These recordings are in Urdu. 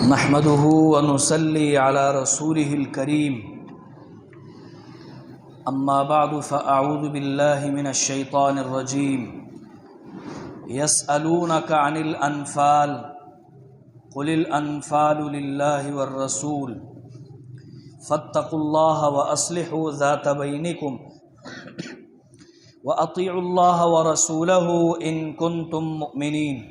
نحمده ونصلي على رسوله الكريم أما بعد فأعوذ بالله من الشيطان الرجيم يسألونك عن الأنفال قل الأنفال لله والرسول فاتقوا الله وأصلحوا ذات بينكم وأطيعوا الله ورسوله إن كنتم مؤمنين۔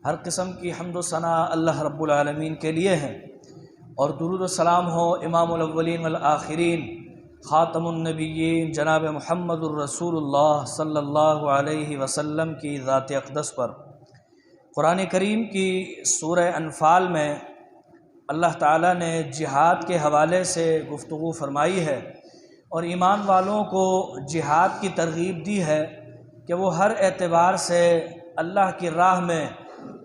ہر قسم کی حمد و ثناء اللہ رب العالمین کے لیے ہے، اور درود و سلام ہو امام الاولین والآخرین خاتم النبیین جناب محمد الرسول اللہ صلی اللہ علیہ وسلم کی ذات اقدس پر۔ قرآن کریم کی سورہ انفال میں اللہ تعالیٰ نے جہاد کے حوالے سے گفتگو فرمائی ہے، اور ایمان والوں کو جہاد کی ترغیب دی ہے کہ وہ ہر اعتبار سے اللہ کی راہ میں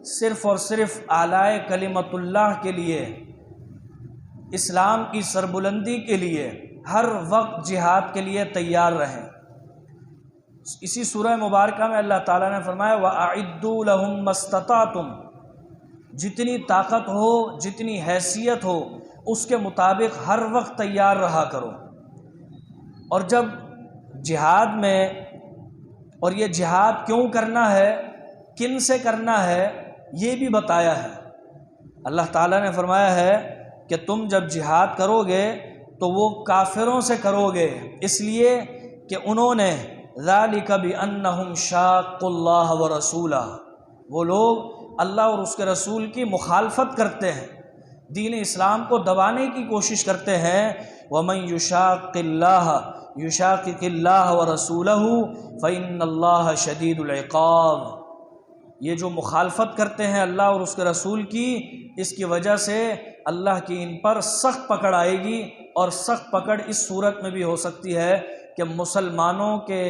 صرف اور صرف اعلیٰ کلمت اللہ کے لیے، اسلام کی سربلندی کے لیے ہر وقت جہاد کے لیے تیار رہیں۔ اسی سورہ مبارکہ میں اللہ تعالیٰ نے فرمایا وَأَعِدُّوا لَهُم مَّا اسْتَطَعْتُمْ، جتنی طاقت ہو، جتنی حیثیت ہو، اس کے مطابق ہر وقت تیار رہا کرو۔ اور جب جہاد میں، اور یہ جہاد کیوں کرنا ہے، کن سے کرنا ہے، یہ بھی بتایا ہے۔ اللہ تعالیٰ نے فرمایا ہے کہ تم جب جہاد کرو گے تو وہ کافروں سے کرو گے، اس لیے کہ انہوں نے ذَلِكَ بِأَنَّهُمْ شَاقُّوا اللَّهَ وَرَسُولَهُ، وہ لوگ اللہ اور اس کے رسول کی مخالفت کرتے ہیں، دین اسلام کو دبانے کی کوشش کرتے ہیں۔ وَمَن يُشَاقِّ اللَّهَ يُشَاقِقِ اللَّهَ وَرَسُولَهُ فَإِنَّ اللَّهَ شَدِيدُ الْعِقَابِ، یہ جو مخالفت کرتے ہیں اللہ اور اس کے رسول کی، اس کی وجہ سے اللہ کی ان پر سخت پکڑ آئے گی، اور سخت پکڑ اس صورت میں بھی ہو سکتی ہے کہ مسلمانوں کے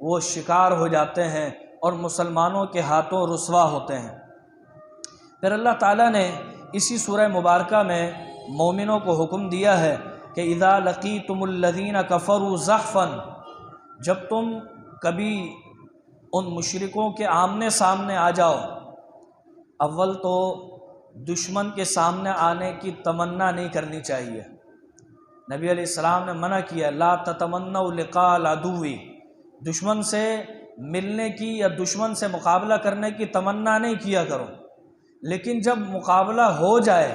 وہ شکار ہو جاتے ہیں اور مسلمانوں کے ہاتھوں رسوا ہوتے ہیں۔ پھر اللہ تعالیٰ نے اسی سورہ مبارکہ میں مومنوں کو حکم دیا ہے کہ اذا لقیتم الذین کفروا زحفا، جب تم کبھی ان مشرکوں کے آمنے سامنے آ جاؤ، اول تو دشمن کے سامنے آنے کی تمنا نہیں کرنی چاہیے۔ نبی علیہ السلام نے منع کیا لا تتمنوا لقاء العدو، دشمن سے ملنے کی یا دشمن سے مقابلہ کرنے کی تمنا نہیں کیا کرو، لیکن جب مقابلہ ہو جائے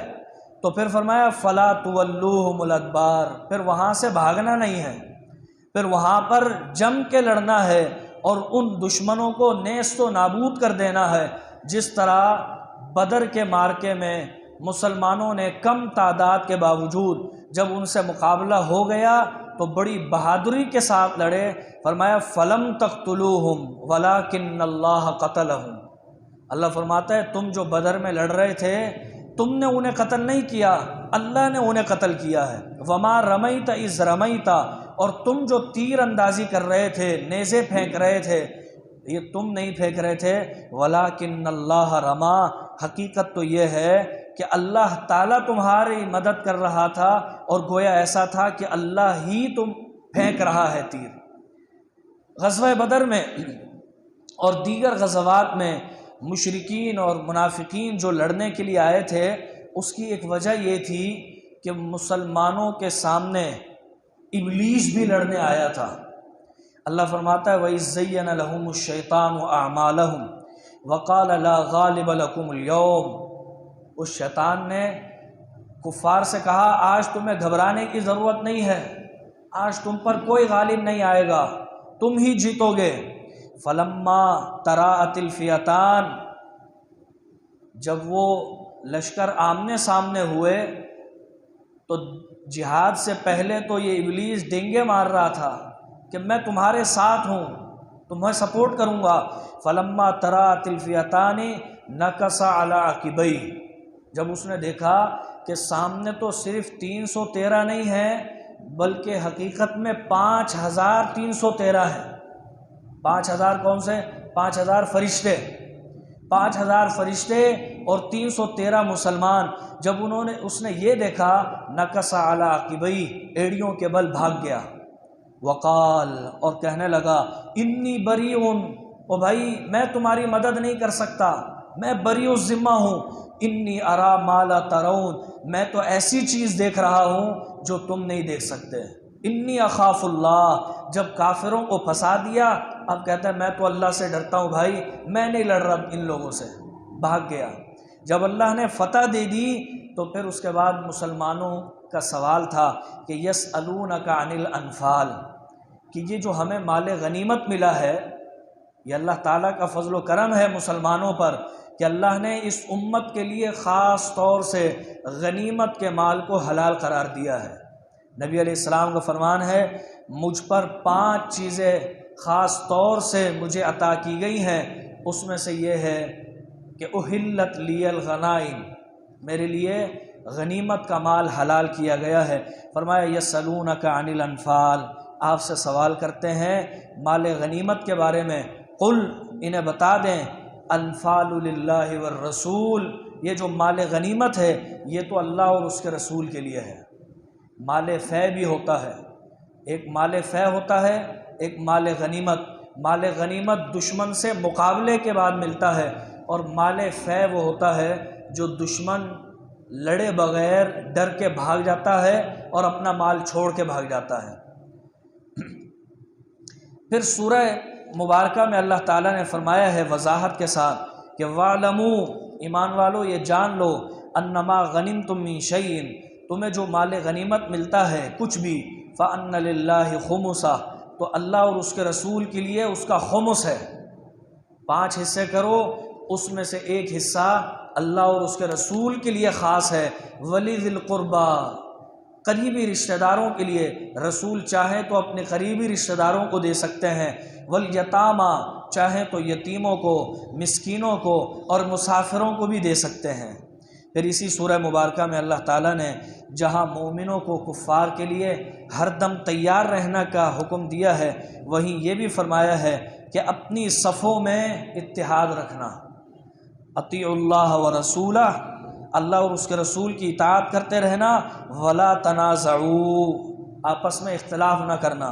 تو پھر فرمایا فلا تولوہم الادبار، پھر وہاں سے بھاگنا نہیں ہے، پھر وہاں پر جم کے لڑنا ہے اور ان دشمنوں کو نیست و نابود کر دینا ہے، جس طرح بدر کے معرکے میں مسلمانوں نے کم تعداد کے باوجود جب ان سے مقابلہ ہو گیا تو بڑی بہادری کے ساتھ لڑے۔ فرمایا فلم تقتلوہم ولکن اللہ قتلہم، اللہ فرماتا ہے تم جو بدر میں لڑ رہے تھے، تم نے انہیں قتل نہیں کیا، اللہ نے انہیں قتل کیا ہے۔ وما رمیت اذ رمیت، اور تم جو تیر اندازی کر رہے تھے، نیزے پھینک رہے تھے، یہ تم نہیں پھینک رہے تھے، ولیکن اللہ رما، حقیقت تو یہ ہے کہ اللہ تعالیٰ تمہاری مدد کر رہا تھا، اور گویا ایسا تھا کہ اللہ ہی تم پھینک رہا ہے تیر۔ غزوہ بدر میں اور دیگر غزوات میں مشرکین اور منافقین جو لڑنے کے لیے آئے تھے، اس کی ایک وجہ یہ تھی کہ مسلمانوں کے سامنے ابلیس بھی لڑنے آیا تھا۔ اللہ فرماتا ہے وَإِذْ زَيَّنَ لَهُمُ الشَّيْطَانُ أَعْمَالَهُمْ وَقَالَ لَا غَالِبَ لَكُمُ الْيَوْمَ، اس شیطان نے کفار سے کہا آج تمہیں گھبرانے کی ضرورت نہیں ہے، آج تم پر کوئی غالب نہیں آئے گا، تم ہی جیتو گے۔ فَلَمَّا تَرَاءَتِ الْفِئَتَانِ، جب وہ لشکر آمنے سامنے ہوئے تو جہاد سے پہلے تو یہ ابلیس ڈینگے مار رہا تھا کہ میں تمہارے ساتھ ہوں، تمہیں سپورٹ کروں گا۔ فلما ترات الفئتان نکص علی عقبیہ، جب اس نے دیکھا کہ سامنے تو صرف 313 نہیں ہے بلکہ حقیقت میں 5313 ہیں۔ 5000 کون سے؟ 5000 فرشتے، 5000 فرشتے اور 313 مسلمان۔ جب اس نے یہ دیکھا نکص علی عقبیہ، ایڑیوں کے بل بھاگ گیا۔ وقال، اور کہنے لگا انی بریء، او بھائی میں تمہاری مدد نہیں کر سکتا، میں بری الذمہ ہوں، انی ارا ما لا ترون، میں تو ایسی چیز دیکھ رہا ہوں جو تم نہیں دیکھ سکتے۔ انی اخاف اللہ، جب کافروں کو پھنسا دیا اب کہتا ہے میں تو اللہ سے ڈرتا ہوں بھائی، میں نہیں لڑ رہا ان لوگوں سے، بھاگ گیا۔ جب اللہ نے فتح دے دی تو پھر اس کے بعد مسلمانوں کا سوال تھا کہ یسألونک عن الانفال، کہ یہ جو ہمیں مال غنیمت ملا ہے، یہ اللہ تعالیٰ کا فضل و کرم ہے مسلمانوں پر کہ اللہ نے اس امت کے لیے خاص طور سے غنیمت کے مال کو حلال قرار دیا ہے۔ نبی علیہ السلام کا فرمان ہے مجھ پر 5 چیزیں خاص طور سے مجھے عطا کی گئی ہیں، اس میں سے یہ ہے کہ احلت لی الغنائم، میرے لیے غنیمت کا مال حلال کیا گیا ہے۔ فرمایا یسألونک عن الانفال، آپ سے سوال کرتے ہیں مال غنیمت کے بارے میں، قل انہیں بتا دیں انفال للہ والرسول، یہ جو مال غنیمت ہے یہ تو اللہ اور اس کے رسول کے لیے ہے۔ مال فے بھی ہوتا ہے، ایک مال فے ہوتا ہے، ایک مال غنیمت۔ مال غنیمت دشمن سے مقابلے کے بعد ملتا ہے، اور مال فے وہ ہوتا ہے جو دشمن لڑے بغیر ڈر کے بھاگ جاتا ہے اور اپنا مال چھوڑ کے بھاگ جاتا ہے۔ پھر سورہ مبارکہ میں اللہ تعالیٰ نے فرمایا ہے وضاحت کے ساتھ کہ وَاعْلَمُوا، ایمان والو یہ جان لو، انما غنمتم من شیء، تمہیں جو مال غنیمت ملتا ہے کچھ بھی، فَأَنَّ لِلَّهِ خُمُسَهُ، تو اللہ اور اس کے رسول کے لیے اس کا خمس ہے۔ 5 حصے کرو، اس میں سے ایک حصہ اللہ اور اس کے رسول کے لیے خاص ہے۔ وَلِذِي الْقُرْبَى، قریبی رشتہ داروں کے لیے، رسول چاہیں تو اپنے قریبی رشتہ داروں کو دے سکتے ہیں۔ وَالْيَتَامَى، چاہیں تو یتیموں کو، مسکینوں کو اور مسافروں کو بھی دے سکتے ہیں۔ پھر اسی سورہ مبارکہ میں اللہ تعالیٰ نے جہاں مومنوں کو کفار کے لیے ہر دم تیار رہنا کا حکم دیا ہے، وہیں یہ بھی فرمایا ہے کہ اپنی صفوں میں اتحاد رکھنا۔ اطیعوا اللہ ورسولہ، اللہ اور اس کے رسول کی اطاعت کرتے رہنا۔ ولا تنازعوا، آپس میں اختلاف نہ کرنا۔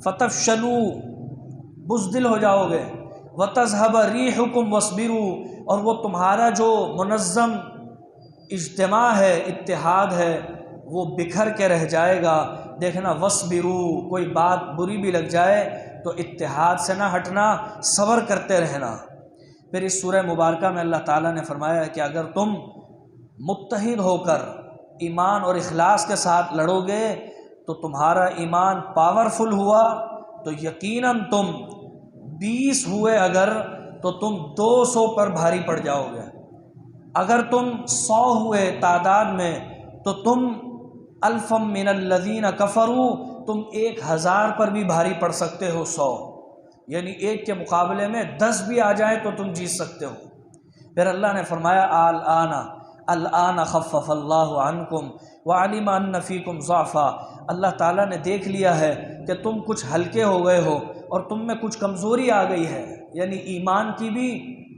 فتفشلوا، بزدل ہو جاؤ گے۔ وتذهب ريحكم واصبروا، اور وہ تمہارا جو منظم اجتماع ہے، اتحاد ہے، وہ بکھر کے رہ جائے گا۔ دیکھنا واصبروا، کوئی بات بری بھی لگ جائے تو اتحاد سے نہ ہٹنا، صبر کرتے رہنا۔ پھر اس سورہ مبارکہ میں اللہ تعالیٰ نے فرمایا کہ اگر تم متحد ہو کر ایمان اور اخلاص کے ساتھ لڑو گے تو تمہارا ایمان پاورفل ہوا تو یقیناً تم 20 ہوئے اگر تو تم 200 پر بھاری پڑ جاؤ گے، اگر تم 100 ہوئے تعداد میں تو تم الفم من الذین کفروا، تم 1000 پر بھی بھاری پڑ سکتے ہو۔ 100 یعنی 1 کے مقابلے میں 10 بھی آ جائیں تو تم جیت سکتے ہو۔ پھر اللہ نے فرمایا الآن خفف اللہ عنکم وعلم ان فیکم ضعفا، اللہ تعالیٰ نے دیکھ لیا ہے کہ تم کچھ ہلکے ہو گئے ہو اور تم میں کچھ کمزوری آ گئی ہے، یعنی ایمان کی بھی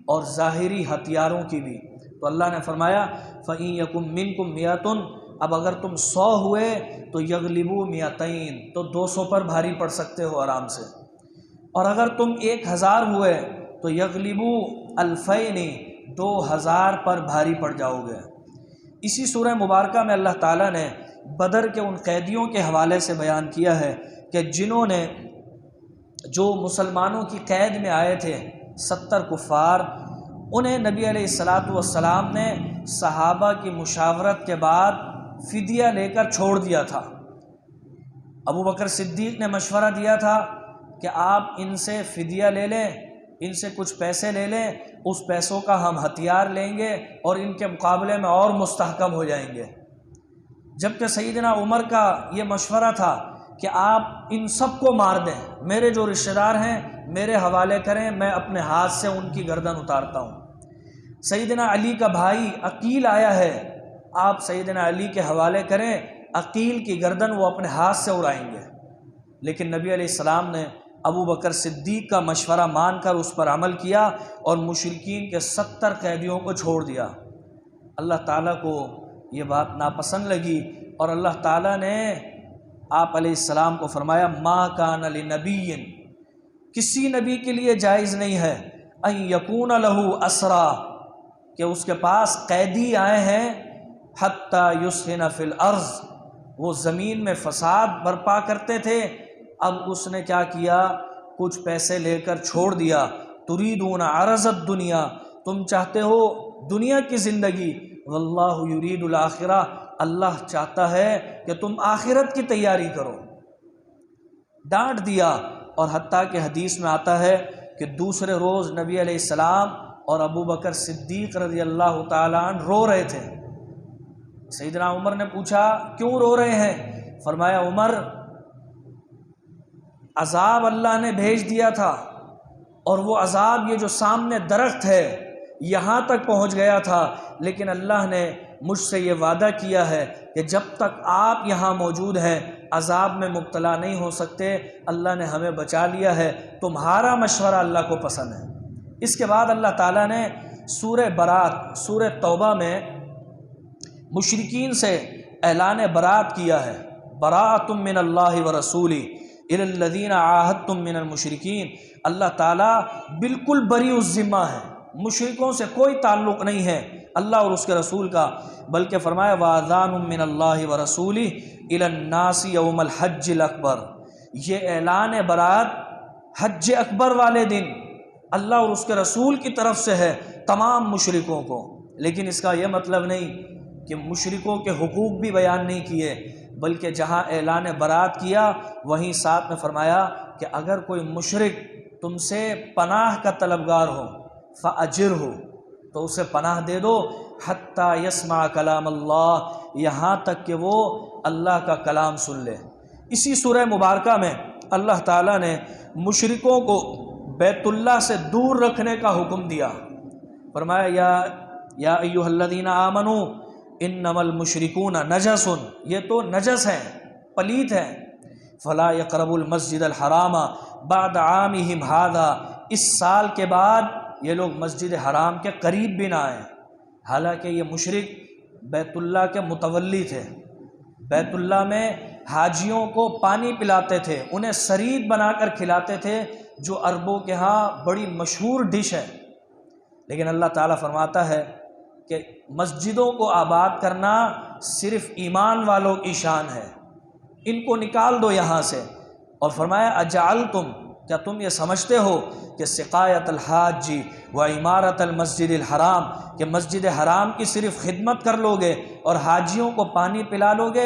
اور ظاہری ہتھیاروں کی بھی۔ تو اللہ نے فرمایا فَإِن يَكُن مِّنكُم مِّئَةٌ، اب اگر تم 100 ہوئے تو یغلبوا 200، تو 200 پر بھاری پڑ سکتے ہو آرام سے، اور اگر تم 1000 ہوئے تو یغلبوا 2000، 2000 پر بھاری پڑ جاؤ گے۔ اسی سورہ مبارکہ میں اللہ تعالیٰ نے بدر کے ان قیدیوں کے حوالے سے بیان کیا ہے کہ جنہوں نے جو مسلمانوں کی قید میں آئے تھے 70 کفار، انہیں نبی علیہ السلام نے صحابہ کی مشاورت کے بعد فدیہ لے کر چھوڑ دیا تھا۔ ابو بکر صدیق نے مشورہ دیا تھا کہ آپ ان سے فدیہ لے لیں، ان سے کچھ پیسے لے لیں، اس پیسوں کا ہم ہتھیار لیں گے اور ان کے مقابلے میں اور مستحکم ہو جائیں گے۔ جبکہ سیدنا عمر کا یہ مشورہ تھا کہ آپ ان سب کو مار دیں، میرے جو رشتہ دار ہیں میرے حوالے کریں، میں اپنے ہاتھ سے ان کی گردن اتارتا ہوں۔ سیدنا علی کا بھائی عقیل آیا ہے، آپ سیدنا علی کے حوالے کریں، عقیل کی گردن وہ اپنے ہاتھ سے اڑائیں گے۔ لیکن نبی علیہ السلام نے ابو بکر صدیق کا مشورہ مان کر اس پر عمل کیا اور مشرکین کے 70 قیدیوں کو چھوڑ دیا۔ اللہ تعالیٰ کو یہ بات ناپسند لگی اور اللہ تعالیٰ نے آپ علیہ السلام کو فرمایا ما کان لنبی، کسی نبی کے لیے جائز نہیں ہے ان یکون لہ اسرا، کہ اس کے پاس قیدی آئے ہیں حتیٰ یسخن فی الارض، وہ زمین میں فساد برپا کرتے تھے، اب اس نے کیا کیا، کچھ پیسے لے کر چھوڑ دیا۔ تریدون عرض الدنیا، تم چاہتے ہو دنیا کی زندگی، واللہ یرید الآخرہ، اللہ چاہتا ہے کہ تم آخرت کی تیاری کرو۔ ڈانٹ دیا، اور حتیٰ کہ حدیث میں آتا ہے کہ دوسرے روز نبی علیہ السلام اور ابو بکر صدیق رضی اللہ تعالیٰ عنہ رو رہے تھے۔ سیدنا عمر نے پوچھا کیوں رو رہے ہیں؟ فرمایا عمر، عذاب اللہ نے بھیج دیا تھا، اور وہ عذاب یہ جو سامنے درخت ہے یہاں تک پہنچ گیا تھا، لیکن اللہ نے مجھ سے یہ وعدہ کیا ہے کہ جب تک آپ یہاں موجود ہیں عذاب میں مبتلا نہیں ہو سکتے، اللہ نے ہمیں بچا لیا ہے، تمہارا مشورہ اللہ کو پسند ہے۔ اس کے بعد اللہ تعالیٰ نے سورہ برات، سورہ توبہ میں مشرکین سے اعلان برات کیا ہے، براۃ من اللہ ورسولہ الی الذین عاہدتم من المشرکین، اللہ تعالیٰ بالکل بری الذمہ ہے، مشرکوں سے کوئی تعلق نہیں ہے اللہ اور اس کے رسول کا، بلکہ فرمایا وَأَذَانٌ مِّنَ اللَّهِ وَرَسُولِهِ إِلَى النَّاسِ يَوْمَ الْحَجِّ الْأَكْبَرِ، یہ اعلان برات حج اکبر والے دن اللہ اور اس کے رسول کی طرف سے ہے تمام مشرکوں کو۔ لیکن اس کا یہ مطلب نہیں کہ مشرکوں کے حقوق بھی بیان نہیں کیے، بلکہ جہاں اعلان برات کیا وہیں ساتھ میں فرمایا کہ اگر کوئی مشرک تم سے پناہ کا طلبگار ہو فَأَجِرْهُ، تو اسے پناہ دے دو، حتیٰ یسمع کلام اللہ، یہاں تک کہ وہ اللہ کا کلام سن لے۔ اسی سورہ مبارکہ میں اللہ تعالیٰ نے مشرکوں کو بیت اللہ سے دور رکھنے کا حکم دیا، فرمایا یا ایھا الذین آمنوا انما المشرکون نجس، یہ تو نجس ہیں، پلیت ہیں، فلا یقربوا المسجد الحرام بعد عامہم ھذا، اس سال کے بعد یہ لوگ مسجد حرام کے قریب بھی نہ آئیں۔ حالانکہ یہ مشرک بیت اللہ کے متولی تھے، بیت اللہ میں حاجیوں کو پانی پلاتے تھے، انہیں سرید بنا کر کھلاتے تھے، جو عربوں کے ہاں بڑی مشہور ڈش ہے۔ لیکن اللہ تعالیٰ فرماتا ہے کہ مسجدوں کو آباد کرنا صرف ایمان والوں کی شان ہے، ان کو نکال دو یہاں سے۔ اور فرمایا اجعلتم، کیا تم یہ سمجھتے ہو کہ سقایت الحاج و عمارت المسجد الحرام، کہ مسجد حرام کی صرف خدمت کر لو گے اور حاجیوں کو پانی پلا لو گے،